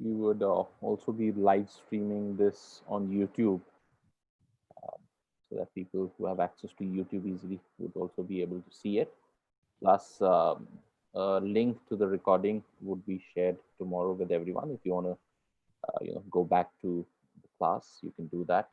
we would also be live streaming this on YouTube, so that people who have access to YouTube easily would also be able to see it. Plus, a link to the recording would be shared tomorrow with everyone. If you want to, go back to the class, you can do that.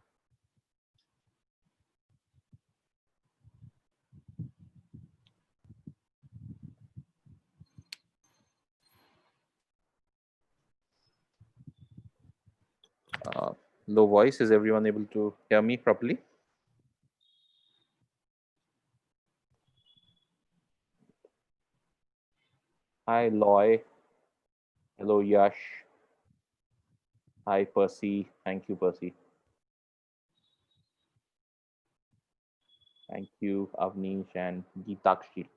Low voice. Is everyone able to hear me properly? Hi, Loy. Hello, Yash. Hi, Percy. Thank you, Percy. Thank you, Avnish and Geetakshi.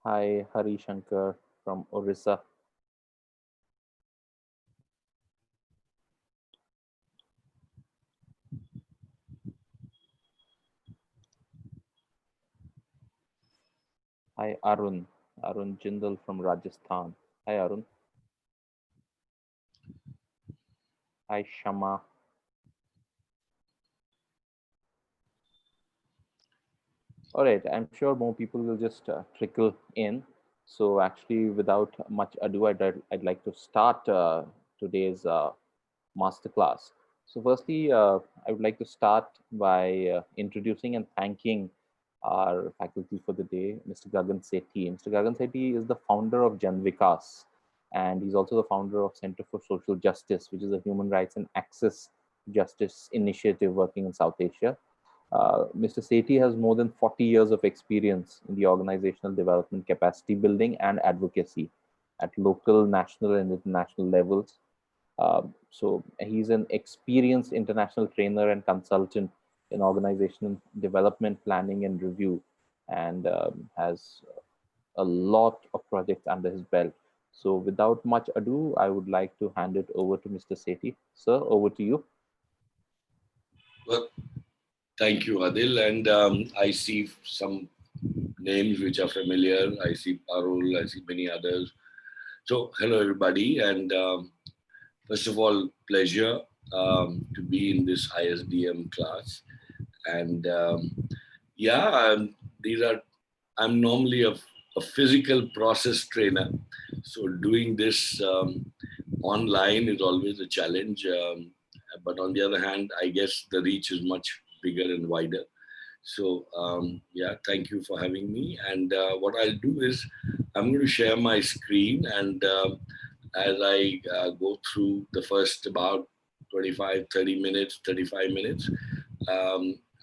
Hi, Hari Shankar from Orissa. Hi, Arun. Arun Jindal from Rajasthan. Hi, Arun. Hi, Shama. All right, I'm sure more people will just trickle in. So actually, without much ado, I'd like to start today's masterclass. So firstly, I would like to start by introducing and thanking our faculty for the day, Mr. Gagan Sethi. Mr. Gagan Sethi is the founder of Jan Vikas, and he's also the founder of Center for Social Justice, which is a human rights and access justice initiative working in South Asia. Mr. Sethi has more than 40 years of experience in the organizational development, capacity building, and advocacy at local, national, and international levels. So he's an experienced international trainer and consultant in organizational development, planning, and review, and has a lot of projects under his belt. So without much ado, I would like to hand it over to Mr. Sethi. Sir, over to you. Well, thank you, Adil. And I see some names which are familiar. I see Parul, I see many others. So, hello, everybody. And first of all, pleasure to be in this ISDM class. And yeah, these are, I'm normally a physical process trainer. So, doing this online is always a challenge. But on the other hand, I guess the reach is much bigger and wider. So yeah, thank you for having me. And what I'll do is I'm going to share my screen, and as I go through the first about 25, 30 minutes, 35 minutes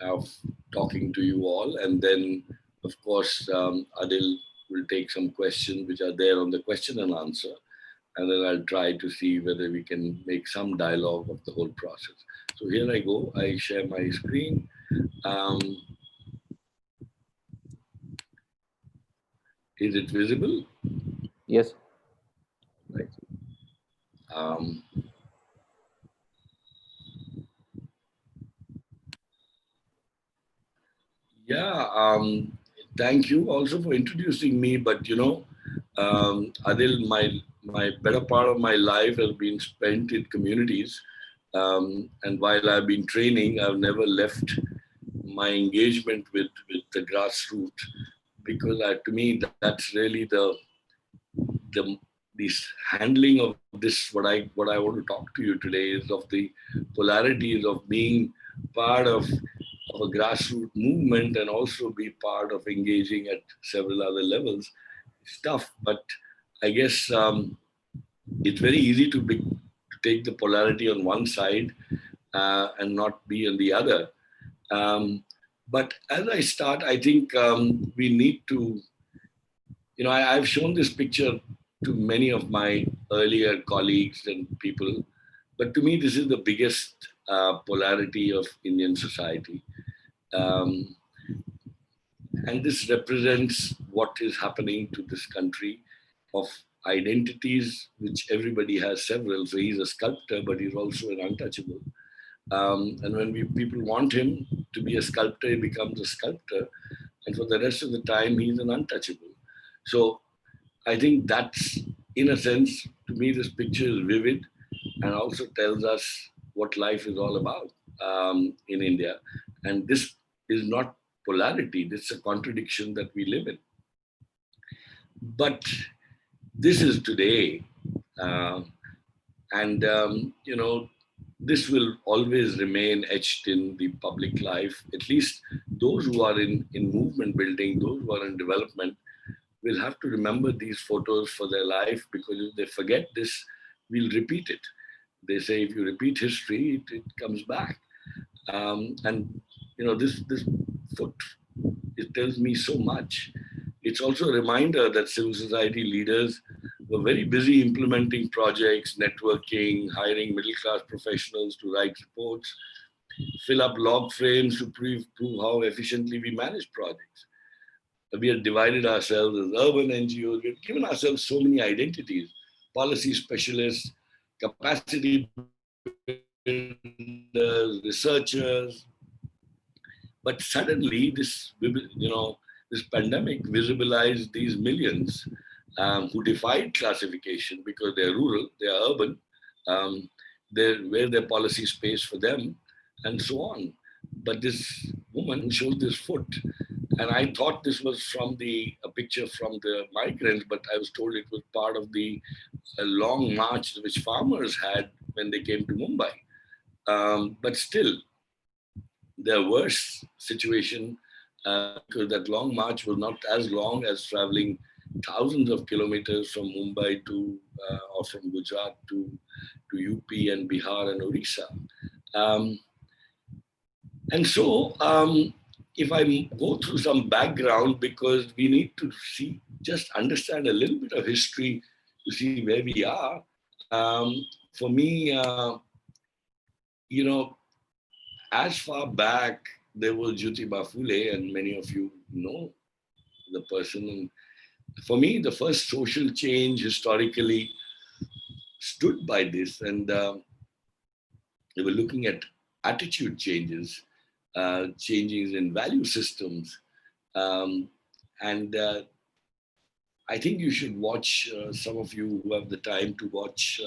of talking to you all, and then of course Adil will take some questions which are there on the question and answer, and then I'll try to see whether we can make some dialogue of the whole process. So here I go. I share my screen. Um, is it visible? Yes. Right. Um, yeah. Thank you also for introducing me. But Adil, my better part of my life has been spent in communities, and while I've been training, I've never left my engagement with the grassroots, because to me that's really the this handling of this, what I want to talk to you today is of the polarities of being part of a grassroots movement and also be part of engaging at several other levels. It's tough, but I guess it's very easy to take the polarity on one side and not be on the other. But as I start, I think we need to, I've shown this picture to many of my earlier colleagues and people, but to me, this is the biggest polarity of Indian society. Um, and this represents what is happening to this country of identities, which everybody has several. So he's a sculptor, but he's also an untouchable. And when people want him to be a sculptor, he becomes a sculptor. and for the rest of the time, he's an untouchable. So I think that's, in a sense, to me, this picture is vivid and also tells us what life is all about in India. And this is not polarity, this is a contradiction that we live in. But this is today. Uh, and this will always remain etched in the public life. At least those who are in movement building, those who are in development, will have to remember these photos for their life, because if they forget this, we'll repeat it. They say if you repeat history, it comes back. And this foot, it tells me so much. It's also a reminder that civil society leaders were very busy implementing projects, networking, hiring middle class professionals to write reports, fill up log frames to prove how efficiently we manage projects. We have divided ourselves as urban NGOs. We've given ourselves so many identities: policy specialists, capacity builders, researchers. But suddenly, this pandemic visibilized these millions who defied classification because they're rural, they are urban, um, where their policy space for them, and so on. But this woman showed this foot, and I thought this was from a picture from the migrants, but I was told it was part of the a long march which farmers had when they came to Mumbai. But still, their worst situation, because that long march was not as long as traveling thousands of kilometers from Mumbai or from Gujarat to UP and Bihar and Orissa. Um, and so, if I go through some background, because we need to just understand a little bit of history to see where we are. For me, you know, as far back, there was Jyotiba Phule, and many of you know the person. And for me, the first social change historically stood by this, and they were looking at attitude changes, changes in value systems, um, and I think you should watch. Some of you who have the time to watch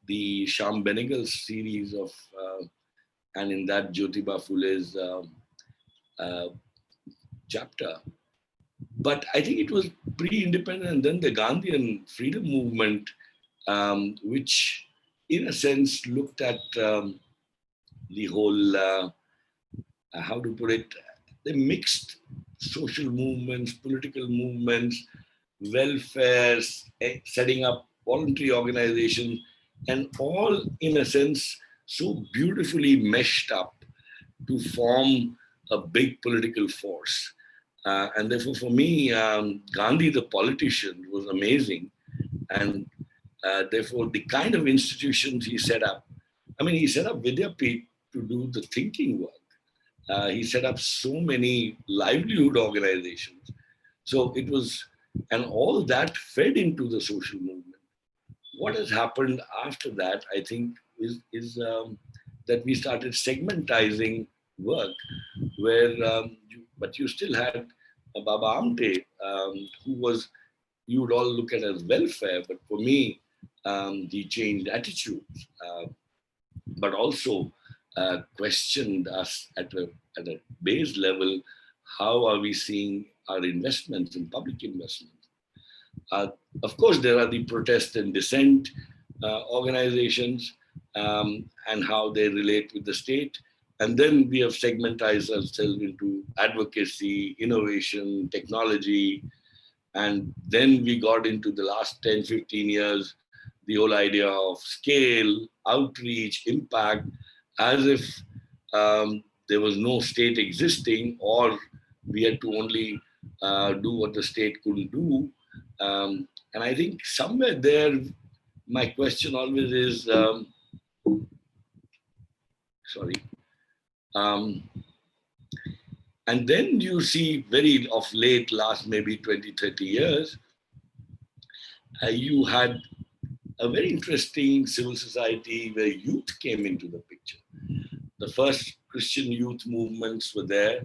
the Sham Benegal series and in that Jyotiba Phule's uh, chapter. But I think it was pre-independent, and then the Gandhian freedom movement, which, in a sense, looked at the whole, how to put it, the mixed social movements, political movements, welfare, setting up voluntary organizations, and all, in a sense, so beautifully meshed up to form a big political force. And therefore, for me, Gandhi, the politician, was amazing. And therefore, the kind of institutions he set up, I mean, he set up Vidyapit to do the thinking work. He set up so many livelihood organizations. So it was, and all that fed into the social movement. What has happened after that, I think, is that we started segmentizing work, where but you still had Baba Amte, who was, you would all look at as welfare, but for me, he changed attitudes, but also questioned us at a base level. How are we seeing our investments in public investments? Uh, of course, there are the protest and dissent organizations, and how they relate with the state. And then we have segmentized ourselves into advocacy, innovation, technology. And then we got into the last 10, 15 years, the whole idea of scale, outreach, impact, as if there was no state existing, or we had to only do what the state couldn't do. And I think somewhere there, my question always is, sorry. Um, and then you see very of late, last maybe 20, 30 years, you had a very interesting civil society where youth came into the picture. The first Christian youth movements were there.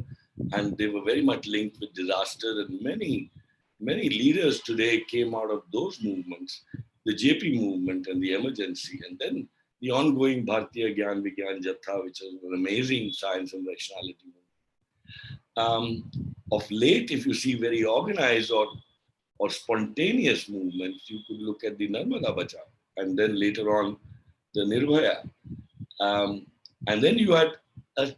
and they were very much linked with disaster. And many leaders today came out of those movements, the JP movement and the emergency, and then the ongoing Bharatiya Gyan Vigyan Jatha, which is an amazing science and rationality movement. Of late, if you see very organized or spontaneous movements, you could look at the Narmada Bachao, and then later on the Nirbhaya. Um, and then you had a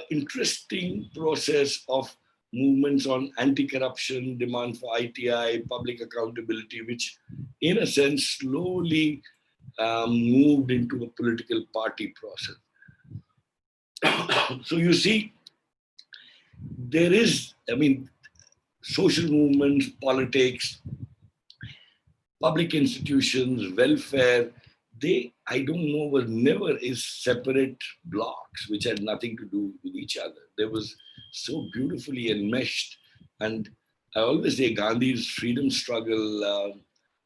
interesting process of movements on anti-corruption, demand for ITI, public accountability, which in a sense slowly moved into a political party process. So you see, there is, I mean, social movements, politics, public institutions, welfare, they, I don't know, were never is separate blocks which had nothing to do with each other. They was so beautifully enmeshed. And I always say Gandhi's freedom struggle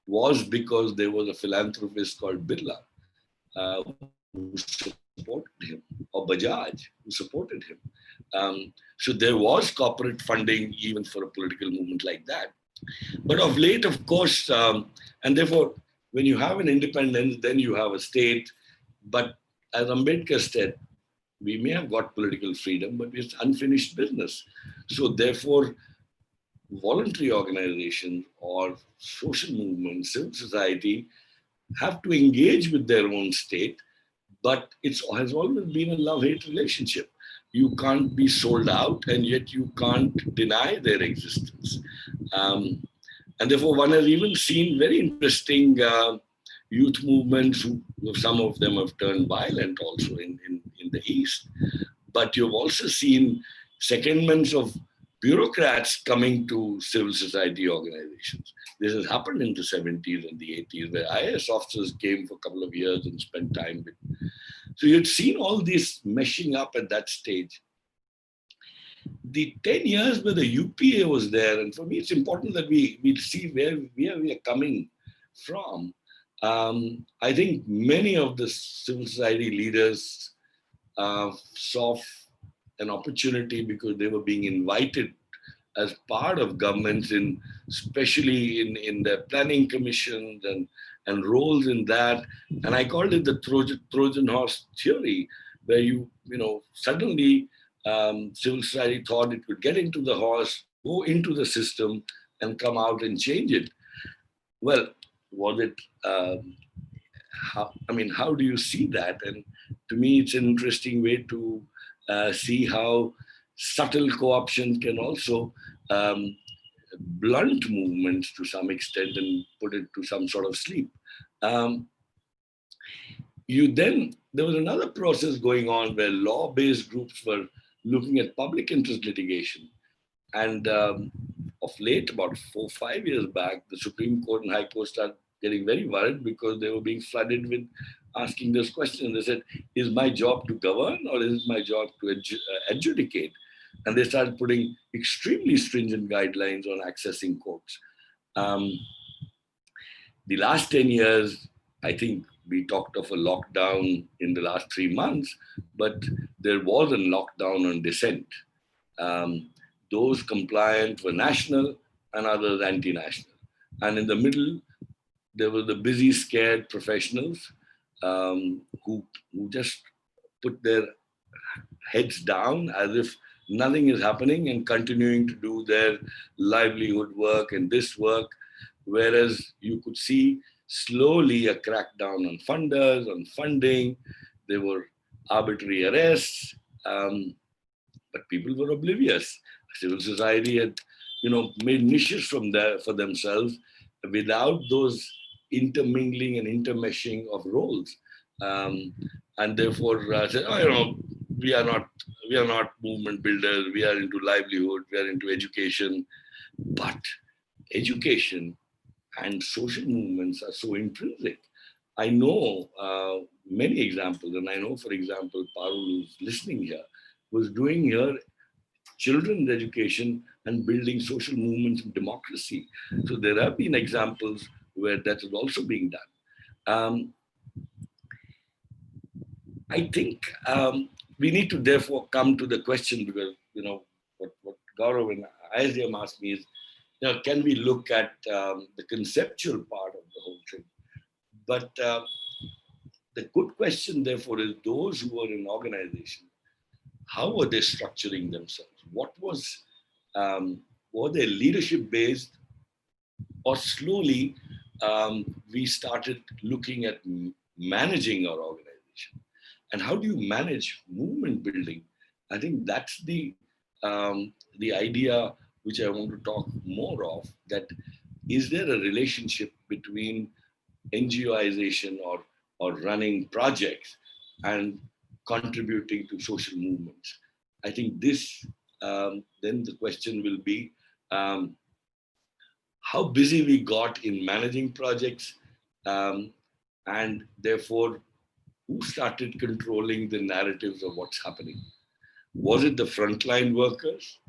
was because there was a philanthropist called Birla who supported him, or Bajaj who supported him. So there was corporate funding even for a political movement like that. But of late, of course, and therefore, when you have an independence, then you have a state. But as Ambedkar said, we may have got political freedom, but it's unfinished business. So therefore, voluntary organizations or social movements, civil society have to engage with their own state, but it has always been a love-hate relationship. You can't be sold out, and yet you can't deny their existence. Um, and therefore, one has even seen very interesting youth movements, who some of them have turned violent also in the East. But you've also seen secondments of bureaucrats coming to civil society organizations. This has happened in the 70s and the 80s, where IAS officers came for a couple of years and spent time with. So you'd seen all this meshing up at that stage. The 10 years where the UPA was there, and for me, it's important that we see where we are coming from. I think many of the civil society leaders saw an opportunity because they were being invited as part of governments, in especially in the planning commissions and roles in that. And I called it the Trojan horse theory, where suddenly civil society thought it could get into the horse, go into the system, and come out and change it. Well, was it? How do you see that? And to me, it's an interesting way to see how subtle co-option can also um, blunt movements to some extent and put it to some sort of sleep. Um, there was another process going on where law-based groups were looking at public interest litigation. And of late, about 4 or 5 years back, the Supreme Court and High Court started getting very worried because they were being flooded with asking this question. They said, is my job to govern, or is it my job to adjudicate? And they started putting extremely stringent guidelines on accessing courts. Um, the last 10 years, I think we talked of a lockdown in the last 3 months, but there was a lockdown on dissent. Um, those compliant were national and others anti-national. And in the middle, there were the busy, scared professionals who just put their heads down as if nothing is happening and continuing to do their livelihood work and this work. Whereas you could see slowly a crackdown on funders, on funding. There were arbitrary arrests, but people were oblivious. Civil society had, made niches for themselves without those intermingling and intermeshing of roles, um, and therefore said, "Oh, we are not movement builders. We are into livelihood. We are into education." But education and social movements are so intrinsic. I know many examples, and I know, for example, Parul, who's listening here, was doing here children's education and building social movements and democracy. So there have been examples where that is also being done. Um, I think we need to therefore come to the question, because Gaurav and ISDM asked me is, can we look at the conceptual part of the whole thing? But the good question, therefore, is those who are in organization, how were they structuring themselves? What was, were they leadership based, or slowly we started looking at managing our organization? And how do you manage movement building? I think that's the idea which I want to talk more of. That is there a relationship between NGOization or running projects and contributing to social movements? I think this then the question will be how busy we got in managing projects, um, and therefore who started controlling the narratives of what's happening? Was it the frontline workers,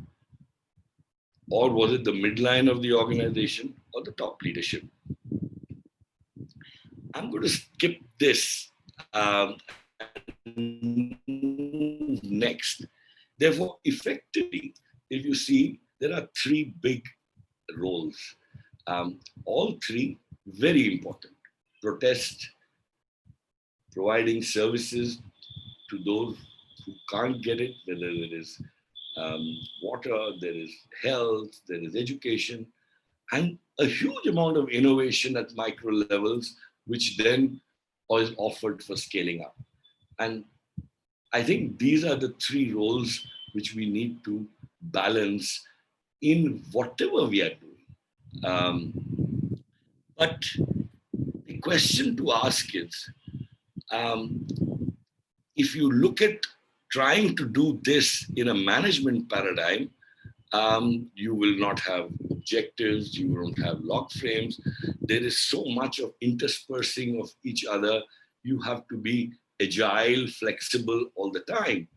or was it the midline of the organization, or the top leadership? I'm going to skip this and move next. Therefore, effectively, if you see, there are three big roles. All three very important. Protest, providing services to those who can't get it, whether it is water, there is health, there is education, and a huge amount of innovation at micro levels, which then is offered for scaling up. And I think these are the three roles which we need to balance in whatever we are doing. But the question to ask is, um, if you look at trying to do this in a management paradigm, you will not have objectives, you won't have log frames. There is so much of interspersing of each other. You have to be agile, flexible all the time.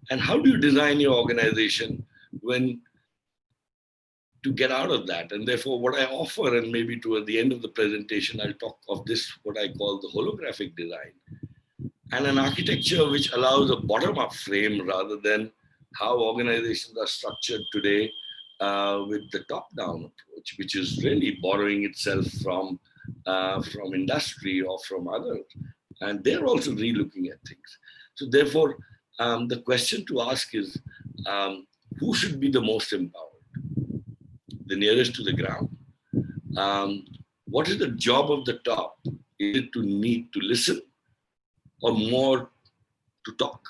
And how do you design your organization when to get out of that? And therefore, what I offer, and maybe toward the end of the presentation, I'll talk of this, what I call the holographic design, and an architecture which allows a bottom-up frame rather than how organizations are structured today with the top-down approach, which is really borrowing itself from industry or from others. And they're also relooking at things. So therefore, the question to ask is, who should be the most empowered? The nearest to the ground. What is the job of the top? Is it to need to listen, or more to talk?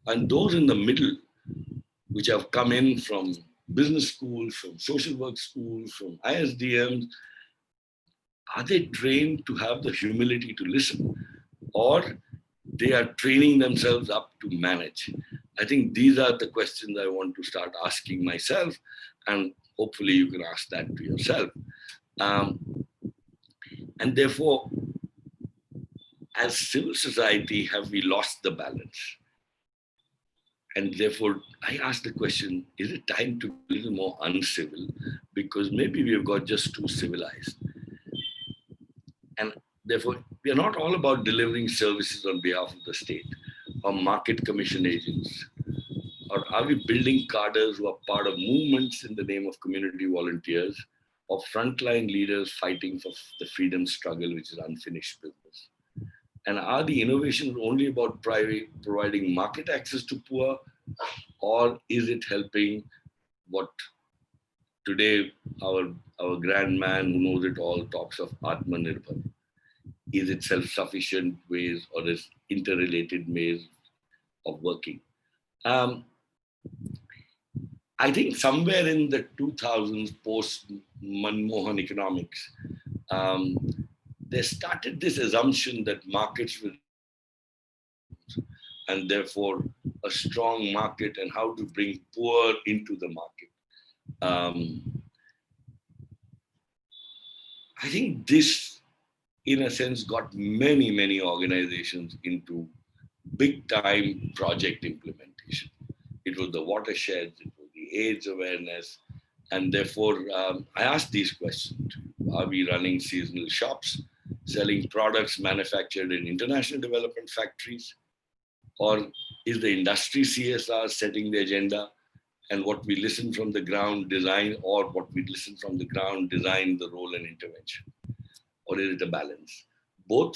And those in the middle, which have come in from business schools, from social work schools, from ISDMs, are they trained to have the humility to listen, or they are training themselves up to manage? I think these are the questions I want to start asking myself, and hopefully you can ask that to yourself. And therefore, as civil society, have we lost the balance? And therefore, I ask the question, is it time to be a little more uncivil? Because maybe we have got just too civilized. And therefore, we are not all about delivering services on behalf of the state or market commission agents. Or are we building cadres who are part of movements in the name of community volunteers, or frontline leaders fighting for the freedom struggle, which is unfinished business? And are the innovations only about providing market access to poor, or is it helping what today our grand man who knows it all talks of Atmanirbhar? Is it self-sufficient ways, or is interrelated ways of working? I think somewhere in the 2000s, post Manmohan economics, they started this assumption that markets will, and therefore a strong market, and how to bring poor into the market. I think this, in a sense, got many organizations into big time project implementation. It was the watersheds, it was the AIDS awareness, and therefore I asked these questions. Are we running seasonal shops, selling products manufactured in international development factories? Or is the industry CSR setting the agenda, and what we listen from the ground design, or what we listen from the ground design the role and intervention? Or is it a balance? Both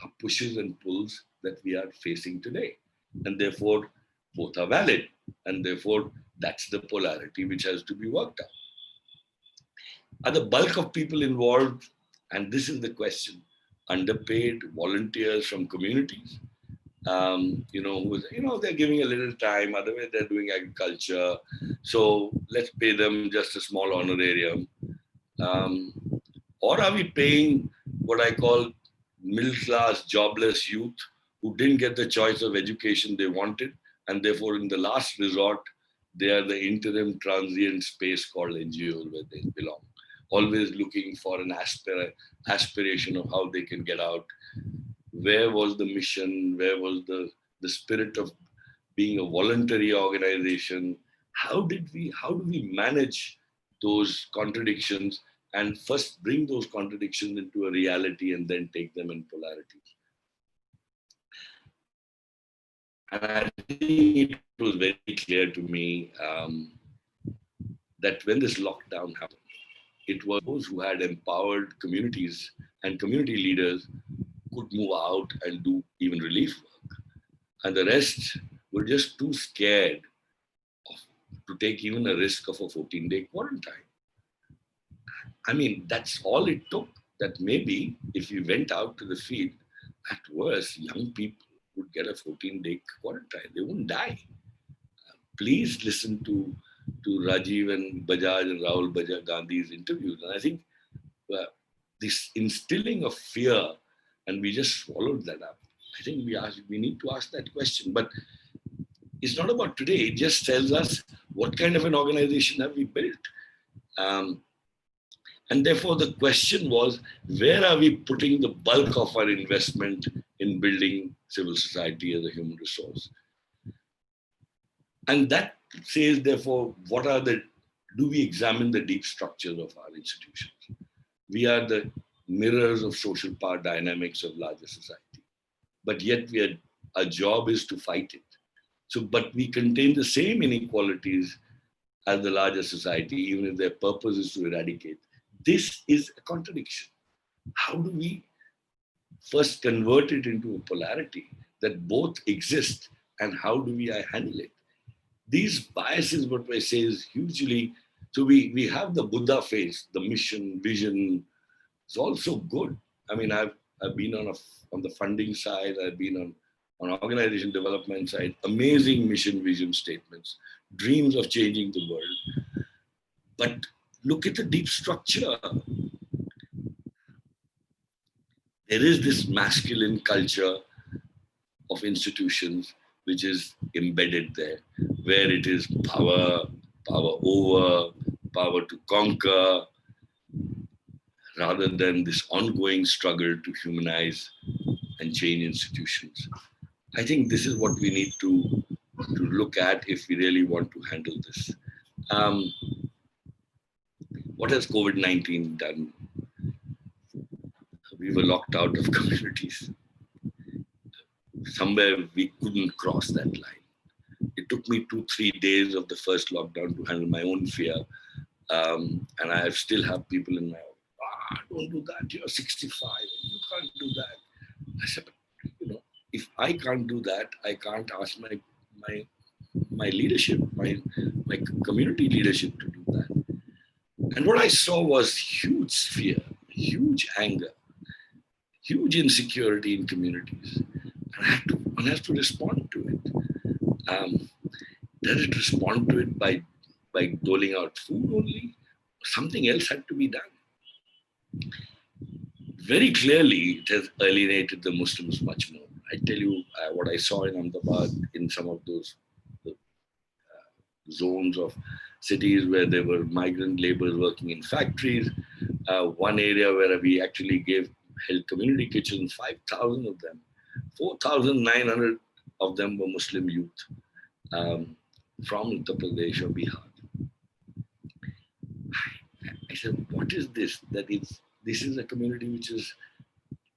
are pushes and pulls that we are facing today. And therefore, both are valid. And therefore, that's the polarity which has to be worked out. Are the bulk of people involved, and this is the question, underpaid volunteers from communities? They're giving a little time, otherwise they're doing agriculture. So let's pay them just a small honorarium. Um, or are we paying what I call middle class, jobless youth who didn't get the choice of education they wanted, and therefore, in the last resort, they are the interim transient space called NGOs where they belong, always looking for an aspiration of how they can get out. Where was the mission? Where was the spirit of being a voluntary organization? How do we manage those contradictions and first bring those contradictions into a reality and then take them in polarity? And I think it was very clear to me that when this lockdown happened, it was those who had empowered communities and community leaders could move out and do even relief work. And the rest were just too scared to take even a risk of a 14-day quarantine. I mean, that's all it took. That maybe if you went out to the field, at worst, young people would get a 14-day quarantine. They wouldn't die. Please listen to Rajiv and Bajaj and Rahul Bajaj Gandhi's interviews. And I think this instilling of fear, and we just swallowed that up. I think we need to ask that question. But it's not about today. It just tells us what kind of an organization have we built. Um, and therefore, the question was, where are we putting the bulk of our investment in building civil society as a human resource? And that says, therefore, do we examine the deep structures of our institutions? We are the mirrors of social power dynamics of larger society. But yet our job is to fight it. So, but we contain the same inequalities as the larger society, even if their purpose is to eradicate. This is a contradiction. How do we first convert it into a polarity that both exist, and how do we handle it? These biases, what I say, is hugely. So we have the Buddha face, the mission, vision. It's also good. I mean, I've been on the funding side. I've been on organization development side. Amazing mission, vision statements, dreams of changing the world. But look at the deep structure. There is this masculine culture of institutions which is embedded there, where it is power over, power to conquer, rather than this ongoing struggle to humanize and change institutions. I think this is what we need to look at if we really want to handle this. What has COVID-19 done? We were locked out of communities. Somewhere we couldn't cross that line. It took me 2-3 days of the first lockdown to handle my own fear. And I still have people in my don't do that. You're 65. You can't do that. I said, if I can't do that, I can't ask my leadership, my community leadership to do that. And what I saw was huge fear, huge anger, huge insecurity in communities. And one has to respond to it. Does it respond to it by doling out food only? Something else had to be done. Very clearly, it has alienated the Muslims much more. I tell you what I saw in Ahmedabad, in some of those zones of cities where there were migrant laborers working in factories. One area where we actually held community kitchens, 5,000 of them. 4,900 of them were Muslim youth from Uttar Pradesh or Bihar. I said, what is this? This is a community which is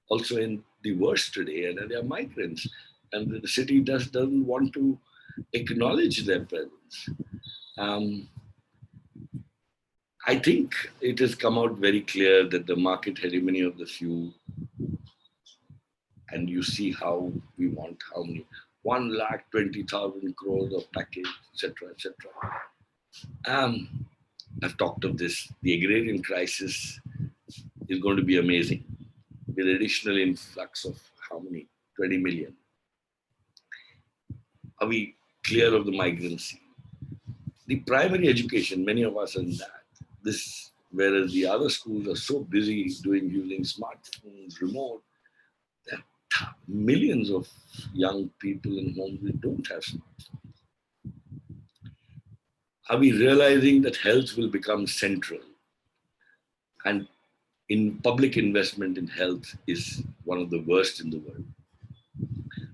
also in the worst today, and they are migrants. And the city doesn't want to acknowledge their presence. Um, I think it has come out very clear that the market hegemony of the few, and you see how we want how many 1,20,000 crores of package, etc., etc. Um, I've talked of this. The agrarian crisis is going to be amazing with additional influx of how many 20 million. Are we clear of the migrancy? The primary education, many of us are in that. This, whereas the other schools are so busy doing using smartphones, remote, there are millions of young people in homes who don't have smartphones. Are we realizing that health will become central? And in public investment in health is one of the worst in the world.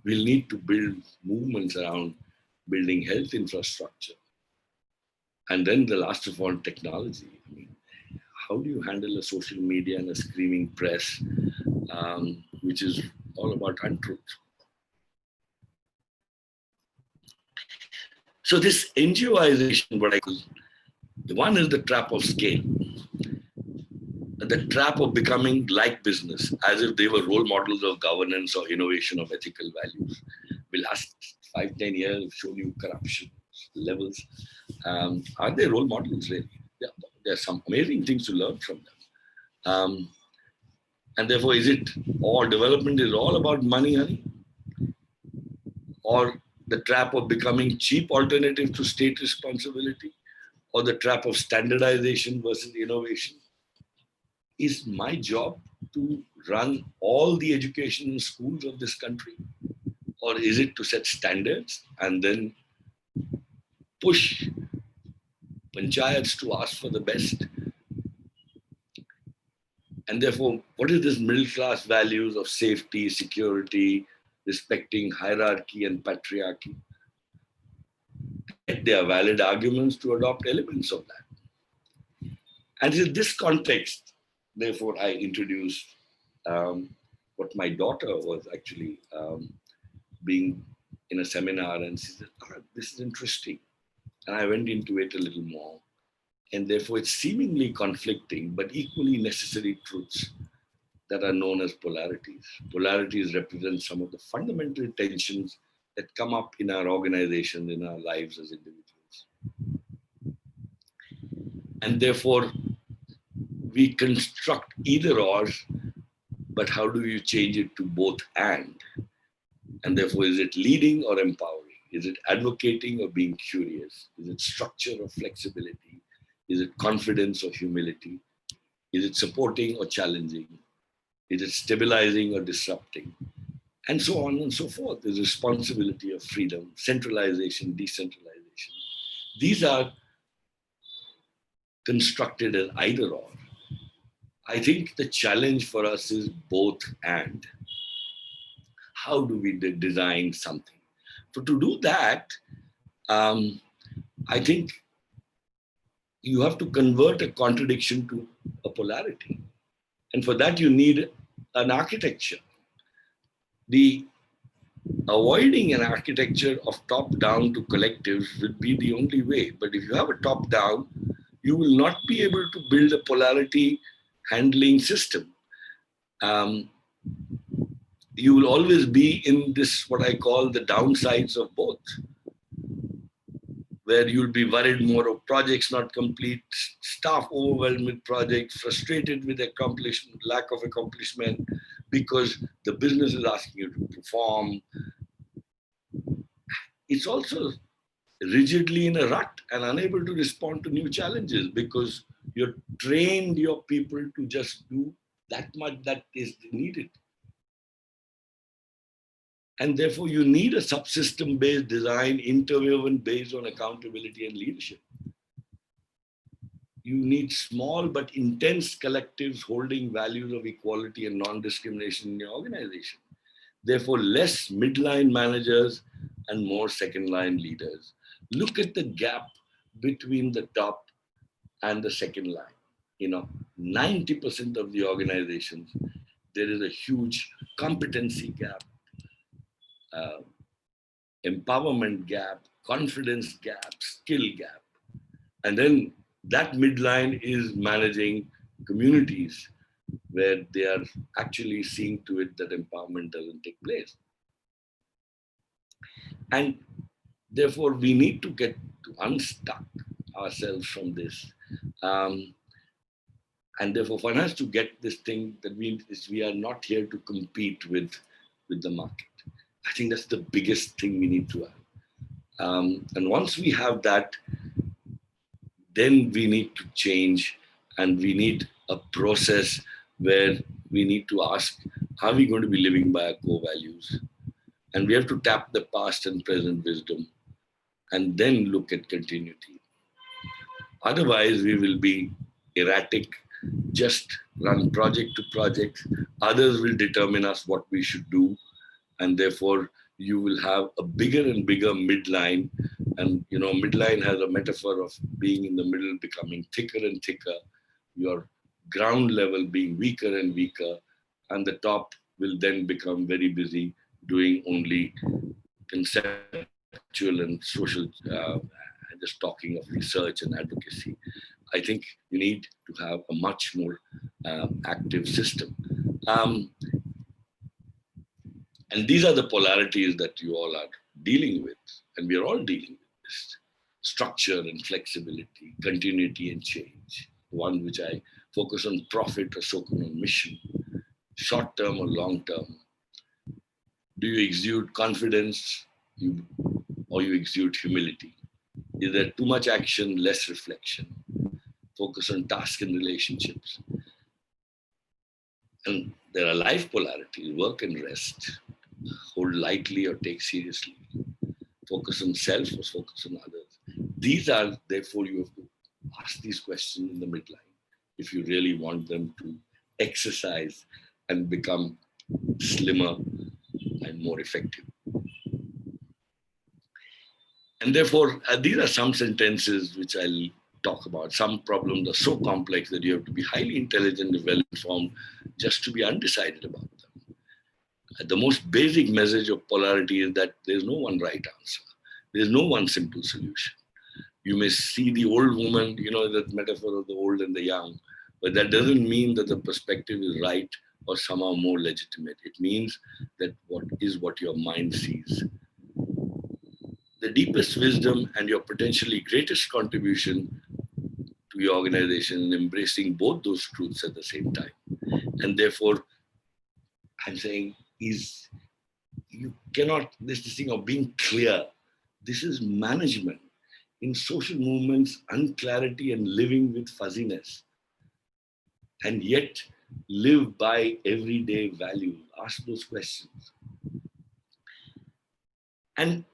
We'll need to build movements around building health infrastructure. And then the last of all, technology. I mean, how do you handle a social media and a screaming press, which is all about untruth? So this NGOization, what I call, the one is the trap of scale, the trap of becoming like business, as if they were role models of governance or innovation of ethical values. The last 5, 10 years have shown you corruption levels. Are they role models really? Yeah, there's some amazing things to learn from them. Um, and therefore, is it all development is all about money, honey? Or the trap of becoming cheap alternative to state responsibility? Or the trap of standardization versus innovation? Is my job to run all the education in schools of this country? Or is it to set standards and then push panchayats to ask for the best? And therefore, what is this middle class values of safety, security, respecting hierarchy and patriarchy? And yet there are valid arguments to adopt elements of that. And in this context, therefore, I introduced what my daughter was actually being in a seminar, and she said, this is interesting. And I went into it a little more. And therefore, it's seemingly conflicting, but equally necessary truths that are known as polarities. Polarities represent some of the fundamental tensions that come up in our organizations, in our lives as individuals. And therefore, we construct either or, but how do you change it to both and? And therefore, is it leading or empowering? Is it advocating or being curious? Is it structure or flexibility? Is it confidence or humility? Is it supporting or challenging? Is it stabilizing or disrupting? And so on and so forth. There's responsibility of freedom, centralization, decentralization. These are constructed as either or. I think the challenge for us is both and. How do we design something? So to do that, I think you have to convert a contradiction to a polarity. And for that, you need an architecture. The avoiding an architecture of top down to collectives would be the only way. But if you have a top down, you will not be able to build a polarity handling system. Um, you will always be in this, what I call the downsides of both, where you'll be worried more of projects not complete, staff overwhelmed with projects, frustrated with accomplishment, lack of accomplishment, because the business is asking you to perform. It's also rigidly in a rut and unable to respond to new challenges because you're trained your people to just do that much that is needed. And therefore, you need a subsystem based design, interwoven based on accountability and leadership. You need small but intense collectives holding values of equality and non discrimination in your organization. Therefore, less midline managers and more second line leaders. Look at the gap between the top and the second line. 90% of the organizations, there is a huge competency gap, uh, empowerment gap, confidence gap, skill gap. And then that midline is managing communities where they are actually seeing to it that empowerment doesn't take place. And therefore, we need to get to unstuck ourselves from this. Um, and therefore, one has to get this thing that we are not here to compete with the market. I think that's the biggest thing we need to have. And once we have that, then we need to change, and we need a process where we need to ask, are we going to be living by our core values? And we have to tap the past and present wisdom and then look at continuity. Otherwise, we will be erratic, just run project to project. Others will determine us what we should do, and therefore you will have a bigger and bigger midline. And midline has a metaphor of being in the middle, becoming thicker and thicker, your ground level being weaker and weaker, and the top will then become very busy doing only conceptual and social, just talking of research and advocacy. I think you need to have a much more active system. Um, And these are the polarities that you all are dealing with, and we are all dealing with this structure and flexibility, continuity and change. One which I focus on profit or focus on mission, short term or long term. Do you exude confidence or you exude humility? Is there too much action, less reflection? Focus on task and relationships. And there are life polarities, work and rest, hold lightly or take seriously, focus on self or focus on others. These are, therefore, you have to ask these questions in the midline if you really want them to exercise and become slimmer and more effective. And therefore, these are some sentences which I'll talk about. Some problems are so complex that you have to be highly intelligent and well informed just to be undecided about them. The most basic message of polarity is that there's no one right answer. There's no one simple solution. You may see the old woman, that metaphor of the old and the young, but that doesn't mean that the perspective is right or somehow more legitimate. It means that what your mind sees. The deepest wisdom and your potentially greatest contribution to your organization in embracing both those truths at the same time. And therefore, I'm saying is you cannot, this thing of being clear, this is management. In social movements, unclarity and living with fuzziness, and yet live by everyday values. Ask those questions. And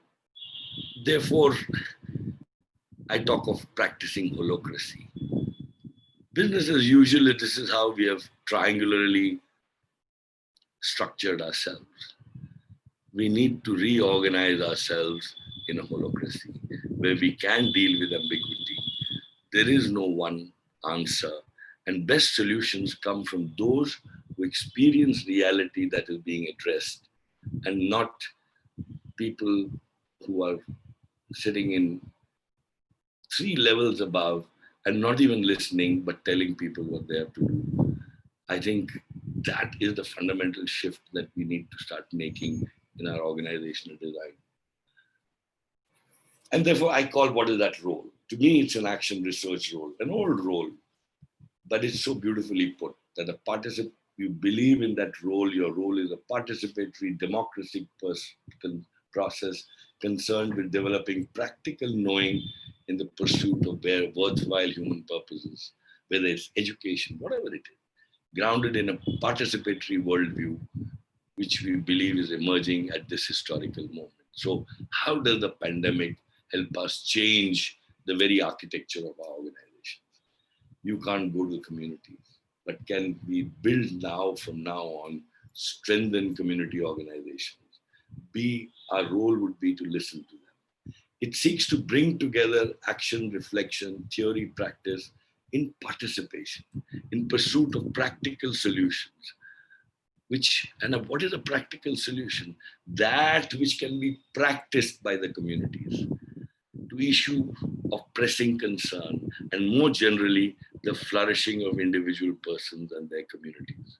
therefore, I talk of practicing holocracy. Business as usual, this is how we have triangularly structured ourselves. We need to reorganize ourselves in a holocracy where we can deal with ambiguity. There is no one answer, and best solutions come from those who experience reality that is being addressed, and not people who are sitting in 3 levels above and not even listening but telling people what they have to do. I think that is the fundamental shift that we need to start making in our organizational design. And therefore, I call what is that role? To me, it's an action research role, an old role, but it's so beautifully put that you believe in that role. Your role is a participatory, democratic process concerned with developing practical knowing in the pursuit of worthwhile human purposes, whether it's education, whatever it is, grounded in a participatory worldview, which we believe is emerging at this historical moment. So, how does the pandemic help us change the very architecture of our organizations? You can't go to the communities, but can we build from now on, strengthen community organizations? Our role would be to listen to them. It seeks to bring together action, reflection, theory, practice in participation, in pursuit of practical solutions. What is a practical solution? That which can be practiced by the communities. To issue of pressing concern, and more generally, the flourishing of individual persons and their communities.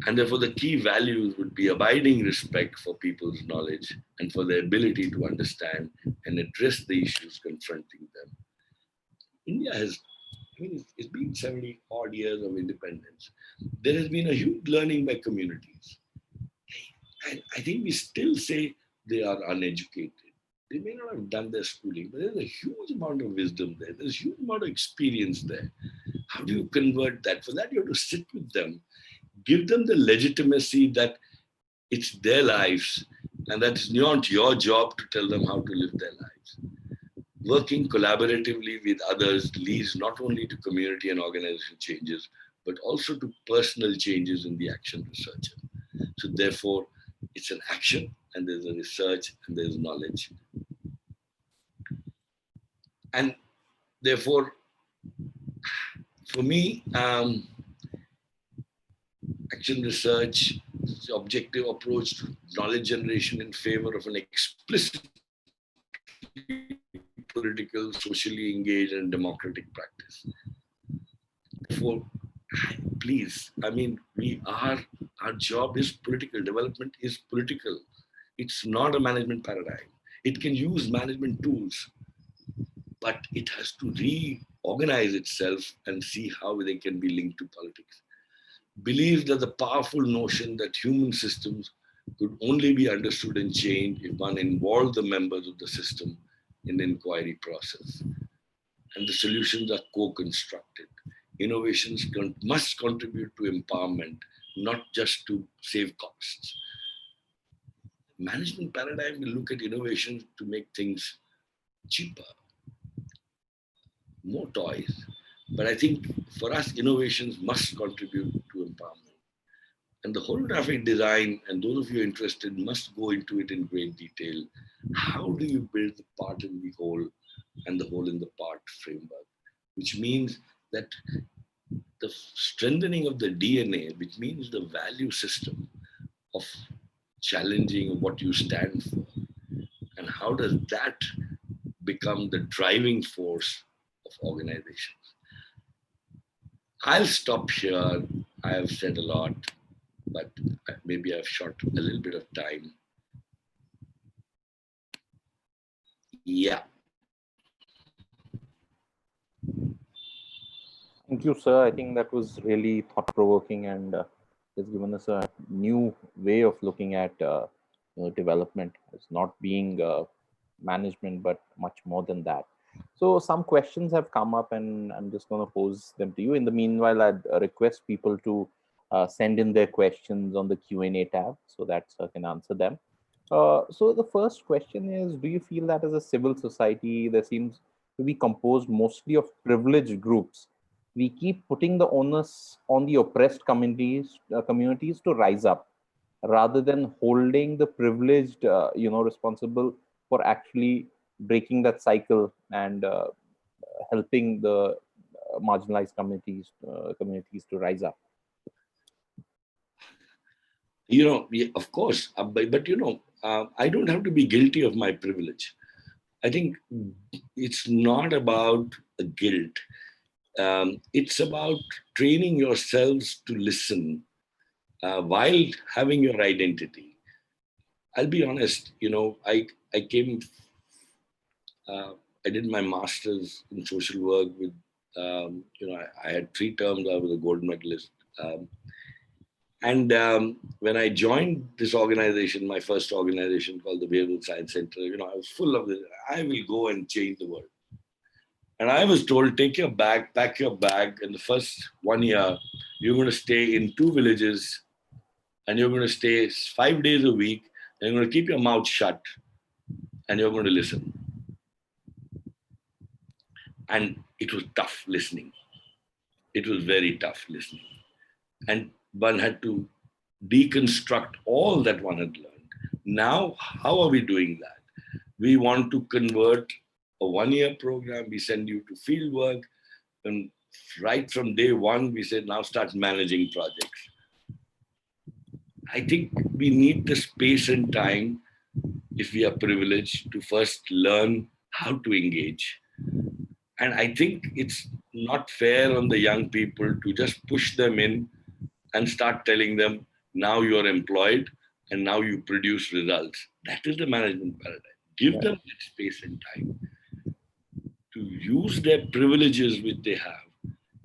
And therefore, the key values would be abiding respect for people's knowledge and for their ability to understand and address the issues confronting them. India has, it's been 70 odd years of independence. There has been a huge learning by communities. And I think we still say they are uneducated. They may not have done their schooling, but there's a huge amount of wisdom there. There's a huge amount of experience there. How do you convert that? For that, you have to sit with them, give them the legitimacy that it's their lives and that it's not your job to tell them how to live their lives. Working collaboratively with others leads not only to community and organization changes, but also to personal changes in the action researcher. So therefore, it's an action and there's a research and there's knowledge. And therefore, for me, action research, the objective approach to knowledge generation in favor of an explicitly political, socially engaged, and democratic practice. Therefore, please, our job is political. Development is political. It's not a management paradigm. It can use management tools, but it has to reorganize itself and see how they can be linked to politics. Believes that the powerful notion that human systems could only be understood and changed if one involved the members of the system in the inquiry process. And the solutions are co-constructed. Innovations must contribute to empowerment, not just to save costs. Management paradigm will look at innovations to make things cheaper, more toys. But I think for us, innovations must contribute to empowerment. And the holographic design, and those of you interested must go into it in great detail. How do you build the part in the whole and the whole in the part framework? Which means that the strengthening of the DNA, which means the value system of challenging what you stand for. And how does that become the driving force of organizations? I'll stop here. I have said a lot, but maybe I've shot a little bit of time. Yeah. Thank you, sir. I think that was really thought-provoking and has given us a new way of looking at development as not being management, but much more than that. So some questions have come up, and I'm just going to pose them to you. In the meanwhile, I'd request people to send in their questions on the Q&A tab so that I can answer them. So the first question is, do you feel that as a civil society, there seems to be composed mostly of privileged groups? We keep putting the onus on the oppressed communities to rise up, rather than holding the privileged, responsible for actually breaking that cycle and helping the marginalized communities to rise up. Of course, I don't have to be guilty of my privilege. I think it's not about a guilt. It's about training yourselves to listen while having your identity. I'll be honest, I came, I did my master's in social work with, I had 3 terms, I was a gold medalist. When I joined this organization, my first organization called the Behavioral Science Center, I was full of this, I will go and change the world. And I was told, take your bag, pack your bag. In the first 1 year, you're going to stay in 2 villages and you're going to stay 5 days a week. And you're going to keep your mouth shut and you're going to listen. And it was tough listening. It was very tough listening. And one had to deconstruct all that one had learned. Now, how are we doing that? We want to convert a 1-year program. We send you to field work. And right from day 1, we said, now start managing projects. I think we need the space and time, if we are privileged, to first learn how to engage. And I think it's not fair on the young people to just push them in and start telling them, now you're employed and now you produce results. That is the management paradigm. Give Right. them that space and time to use their privileges which they have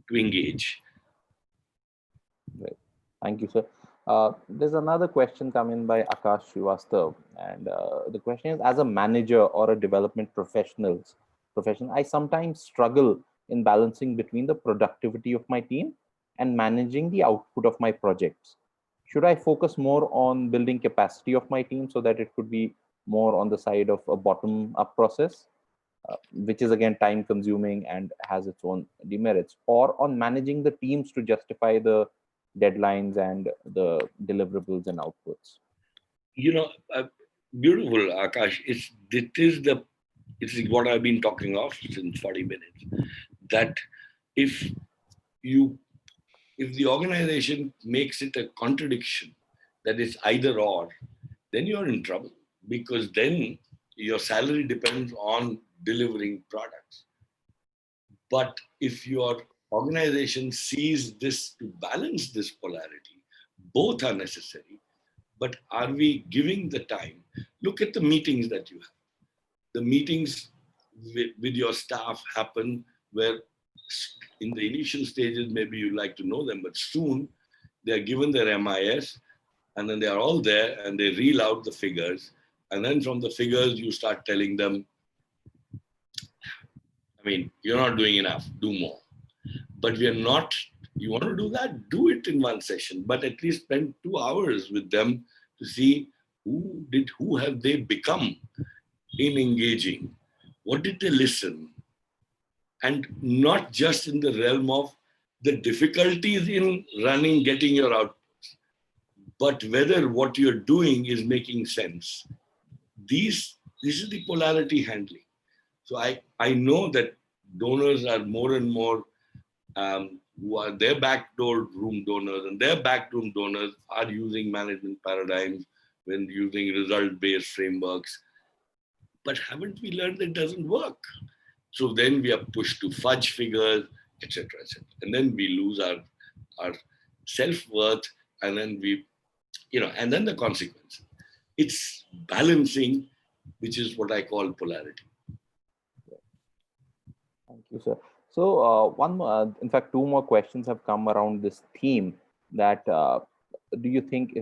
to engage. Right. Thank you, sir. There's another question coming by Akash Srivastav, and the question is: as a manager or a development profession, I sometimes struggle in balancing between the productivity of my team and managing the output of my projects. Should I focus more on building capacity of my team so that it could be more on the side of a bottom-up process, which is again time consuming and has its own demerits, or on managing the teams to justify the deadlines and the deliverables and outputs? You know, beautiful, Akash. It's what I've been talking of since 40 minutes. That if you if the organization makes it a contradiction that it's either or, then you're in trouble, because then your salary depends on delivering products. But if your organization sees this to balance this polarity, both are necessary. But are we giving the time? Look at the meetings that you have. The meetings with your staff happen where in the initial stages, maybe you like to know them, but soon they are given their MIS and then they are all there and they reel out the figures. And then from the figures, you start telling them, I mean, you're not doing enough, do more. But we are not, you want to do that, do it in one session, but at least spend 2 hours with them to see who have they become in engaging, what did they listen, and not just in the realm of the difficulties in running, getting your outputs, but whether what you're doing is making sense. This is the polarity handling. So I know that donors are more and more who are their backdoor room donors, and their backroom donors are using management paradigms when using result-based frameworks. But haven't we learned that it doesn't work? So then we are pushed to fudge figures, etc., etc. And then we lose our self-worth, and then and then the consequences. It's balancing, which is what I call polarity. Thank you, sir. So, in fact, two more questions have come around this theme. That do you think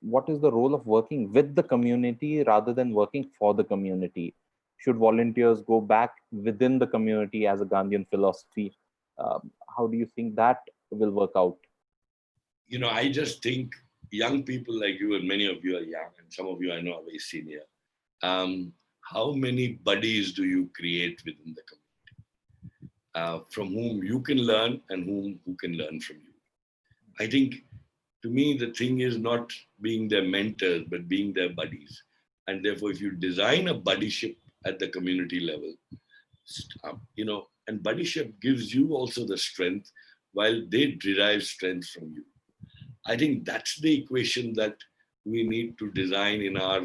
what is the role of working with the community rather than working for the community? Should volunteers go back within the community as a Gandhian philosophy? How do you think that will work out? I just think young people like you, and many of you are young, and some of you I know are very senior. How many buddies do you create within the community? From whom you can learn and who can learn from you. I think, to me, the thing is not being their mentors, but being their buddies. And therefore, if you design a buddyship at the community level, and buddyship gives you also the strength while they derive strength from you. I think that's the equation that we need to design in our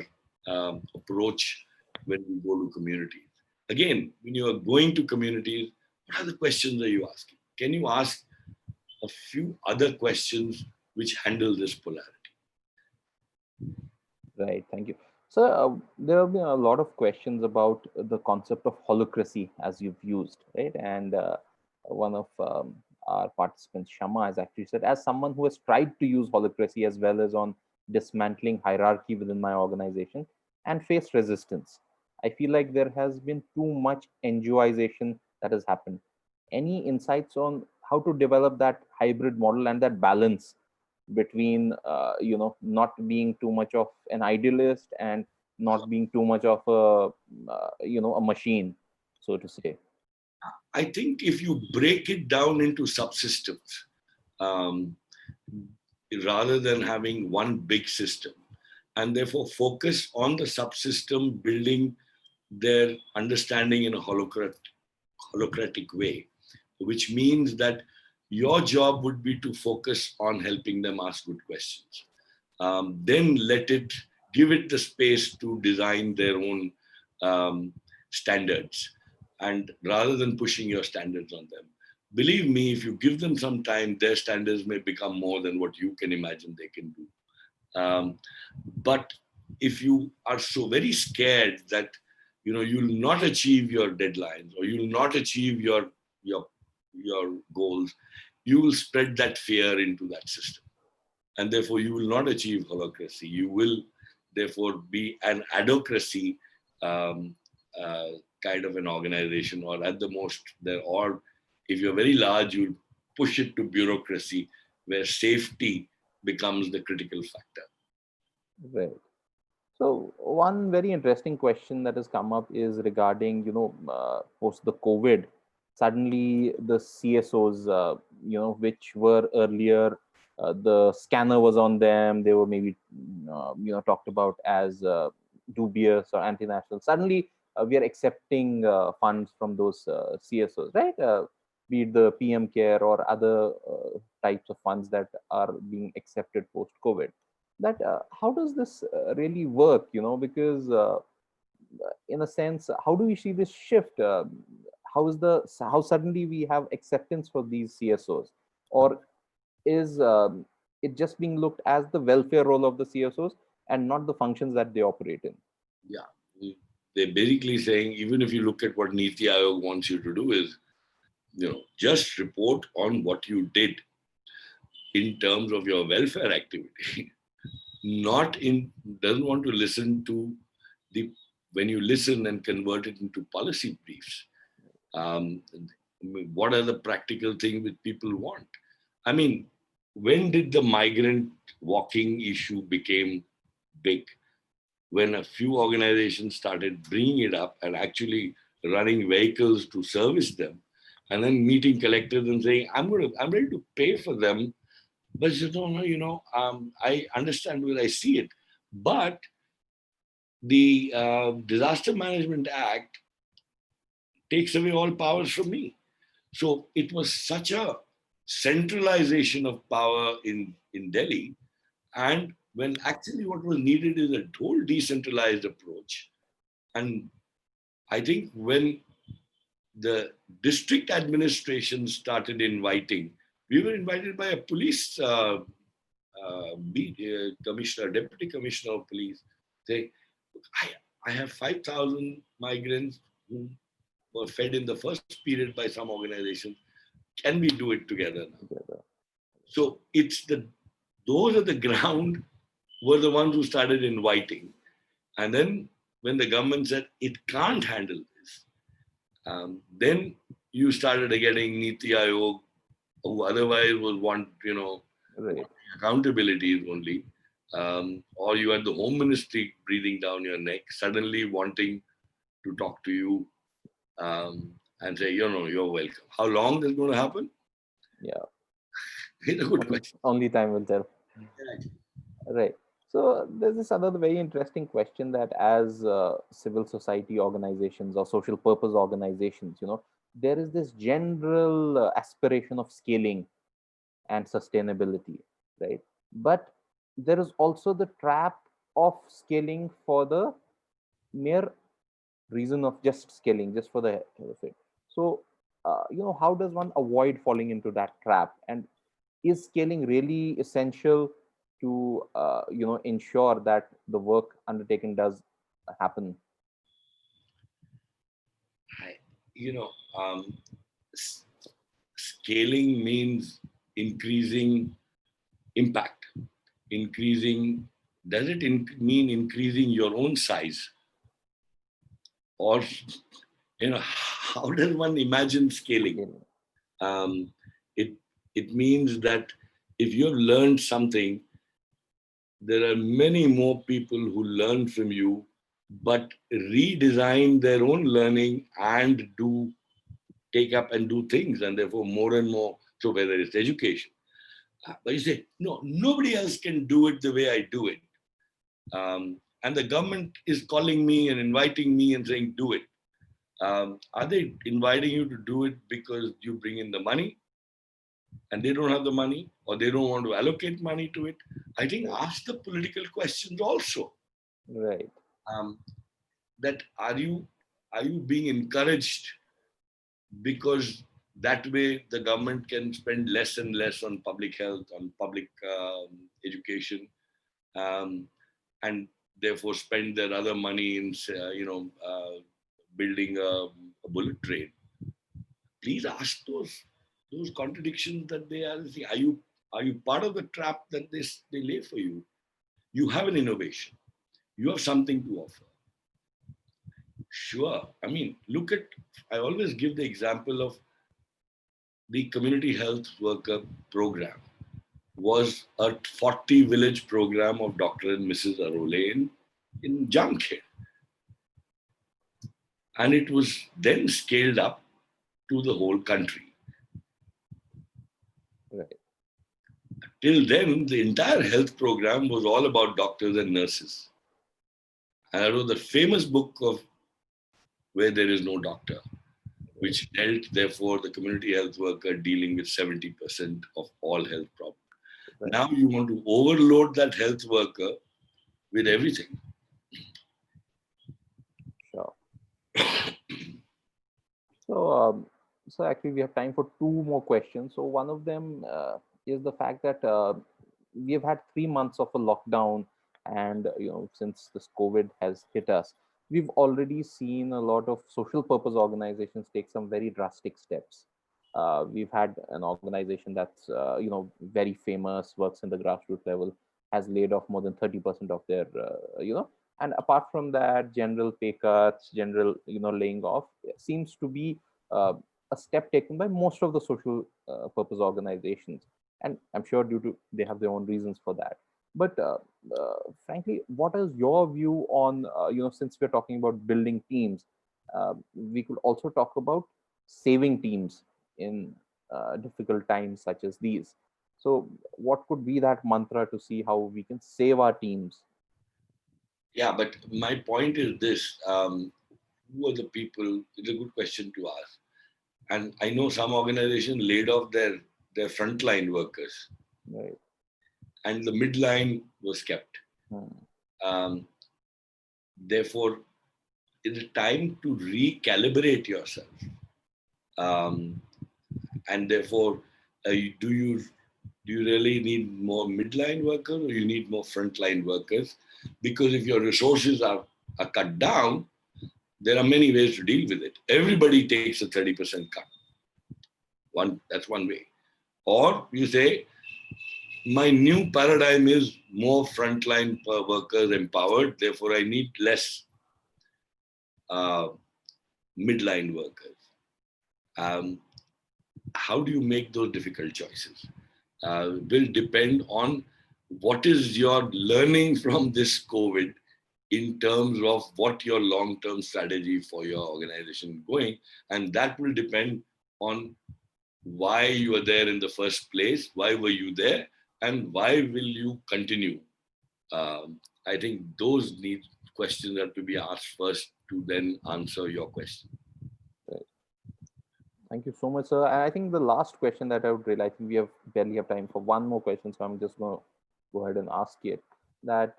approach when we go to communities. Again, when you are going to communities, what other questions are you asking? Can you ask a few other questions which handle this polarity? Right. Thank you. So there have been a lot of questions about the concept of holocracy as you've used, right? And one of our participants, Shama, has actually said, as someone who has tried to use holocracy as well as on dismantling hierarchy within my organization and faced resistance, I feel like there has been too much NGOization that has happened. Any insights on how to develop that hybrid model and that balance between not being too much of an idealist and not being too much of a machine, so to say? I think if you break it down into subsystems, um, rather than having one big system, and therefore focus on the subsystem building their understanding in a holocratic way, which means that your job would be to focus on helping them ask good questions. Then give it the space to design their own standards, and rather than pushing your standards on them. Believe me, if you give them some time, their standards may become more than what you can imagine they can do. But if you are so very scared that you'll not achieve your deadlines, or you'll not achieve your your goals, you will spread that fear into that system, and therefore you will not achieve holacracy. You will therefore be an adocracy, um, uh, kind of an organization, or at the most there, or if you're very large, you'll push it to bureaucracy, where safety becomes the critical factor. Right. So one very interesting question that has come up is regarding, post the COVID, suddenly the CSOs, which were earlier, the scanner was on them. They were maybe, talked about as dubious or anti-national. Suddenly, we are accepting funds from those CSOs, right? Be it the PM Care or other types of funds that are being accepted post COVID. That how does this really work, because in a sense, how do we see this shift? How suddenly we have acceptance for these CSOs, or is it just being looked as the welfare role of the CSOs and not the functions that they operate in? Yeah, they're basically saying, even if you look at what Niti Aayog wants you to do is, just report on what you did in terms of your welfare activity. Not in Doesn't want to listen to the when you listen and convert it into policy briefs. Um, what are the practical things that people want? I mean, when did the migrant walking issue became big? When a few organizations started bringing it up and actually running vehicles to service them, and then meeting collectors and saying, I'm ready to pay for them, but you don't know, I understand where I see it. But the Disaster Management Act takes away all powers from me. So it was such a centralization of power in Delhi. And when actually what was needed is a whole decentralized approach. And I think when the district administration started inviting, we were invited by a police commissioner, deputy commissioner of police, saying, I have 5,000 migrants who were fed in the first period by some organizations. Can we do it together now? Together. So those at the ground were the ones who started inviting. And then when the government said it can't handle this, then you started getting Niti Aayog, who otherwise was Right. accountability only, or you had the Home Ministry breathing down your neck, suddenly wanting to talk to you, and say, you're welcome. How long this is going to happen? Yeah. It's a good question. Only time will tell. Right. So there's this other very interesting question that as civil society organizations or social purpose organizations, there is this general aspiration of scaling and sustainability, right? But there is also the trap of scaling for the mere reason of just scaling, just for the hell of it. So, how does one avoid falling into that trap? And is scaling really essential to, ensure that the work undertaken does happen? I, you know, um, s- Scaling means increasing impact. Increasing, does it mean increasing your own size? Or, how does one imagine scaling? Scaling. Um, it, it means that if you've learned something, there are many more people who learn from you, but redesign their own learning and do take up and do things, and therefore more and more. So whether it's education, but you say no, nobody else can do it the way I do it, and the government is calling me and inviting me and saying do it. Are they inviting you to do it because you bring in the money, and they don't have the money, or they don't want to allocate money to it? I think ask the political questions also. Right. Um, that are you Are you being encouraged because that way the government can spend less and less on public health, on public education, um, and therefore spend their other money in, building a bullet train? Please ask those contradictions that they are. Are you part of the trap that they lay for you? You have an innovation. You have something to offer. Sure. I mean, look at. I always give the example of the community health worker program was a 40 village program of Dr. and Mrs. Arole in Jamkhed. And it was then scaled up to the whole country. Right. Till then, the entire health program was all about doctors and nurses. And I wrote the famous book of Where There Is No Doctor, which dealt, therefore, the community health worker dealing with 70% of all health problems. Right. Now you want to overload that health worker with everything. Sure. So, so actually, we have time for two more questions. So, one of them is the fact that we have had 3 months of a lockdown, and since this COVID has hit us, we've already seen a lot of social purpose organizations take some very drastic steps. We've had an organization that's very famous, works in the grassroots level, has laid off more than 30% of their and apart from that, general pay cuts, general laying off seems to be uh, a step taken by most of the social purpose organizations, and I'm sure due to they have their own reasons for that. But frankly, what is your view on since we're talking about building teams, we could also talk about saving teams in difficult times such as these. So what could be that mantra to see how we can save our teams? Yeah, but my point is this. Who are the people? It's a good question to ask. And I know some organizations laid off their frontline workers, Right. and the midline was kept. Hmm. Um, Therefore, it's time to recalibrate yourself. Um, and therefore, do you really need more midline workers, or you need more frontline workers? Because if your resources are cut down, there are many ways to deal with it. Everybody takes a 30% cut. That's one way. Or you say, my new paradigm is more frontline workers empowered, therefore I need less uh, midline workers. Um, how do you make those difficult choices? Will depend on what is your learning from this COVID in terms of what your long-term strategy for your organization going, and that will depend on why you are there in the first place, why were you there, and why will you continue. I think those questions have to be asked first to then answer your question. Right. Thank you so much, sir. And I think the last question that I would really, I think we have barely have time for one more question, so I'm just going to go ahead and ask it. That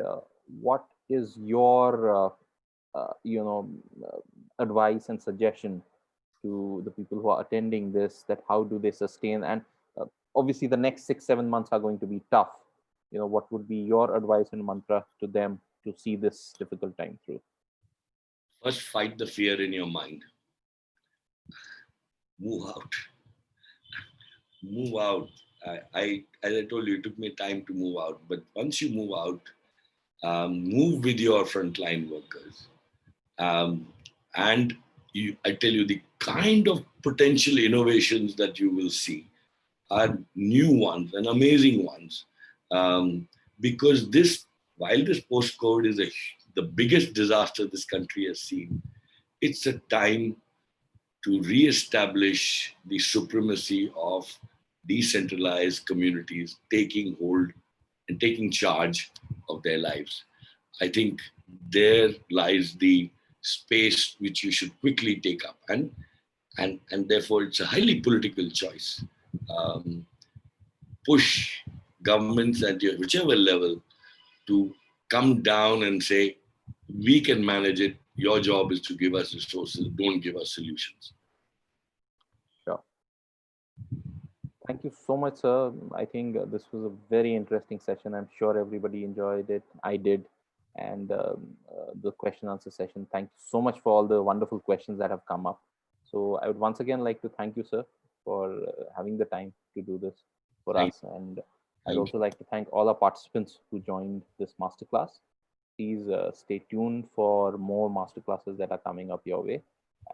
what is your advice and suggestion to the people who are attending this? That how do they sustain? And uh, obviously, the next 6-7 months are going to be tough. What would be your advice and mantra to them to see this difficult time through? First, fight the fear in your mind. Move out. Move out. As I told you, it took me time to move out. But once you move out, move with your frontline workers. Um, and I tell you, the kind of potential innovations that you will see are new ones and amazing ones. Because while this post-COVID is the biggest disaster this country has seen, it's a time to re-establish the supremacy of decentralized communities taking hold and taking charge of their lives. I think there lies the space which you should quickly take up, and therefore it's a highly political choice. Um, Push governments at whichever level to come down and say we can manage it. Your job is to give us resources, don't give us solutions. Sure. Thank you so much, sir. I think this was a very interesting session. I'm sure everybody enjoyed it. I did. And the question answer session. Thank you so much for all the wonderful questions that have come up. So I would once again like to thank you, sir, for having the time to do this for Thank, us. And I'd thank also like to thank all our participants who joined this masterclass. Please stay tuned for more masterclasses that are coming up your way.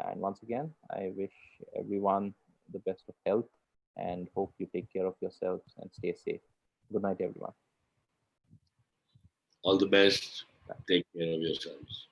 And once again, I wish everyone the best of health and hope you take care of yourselves and stay safe. Good night, everyone. all the best. Take care of yourselves.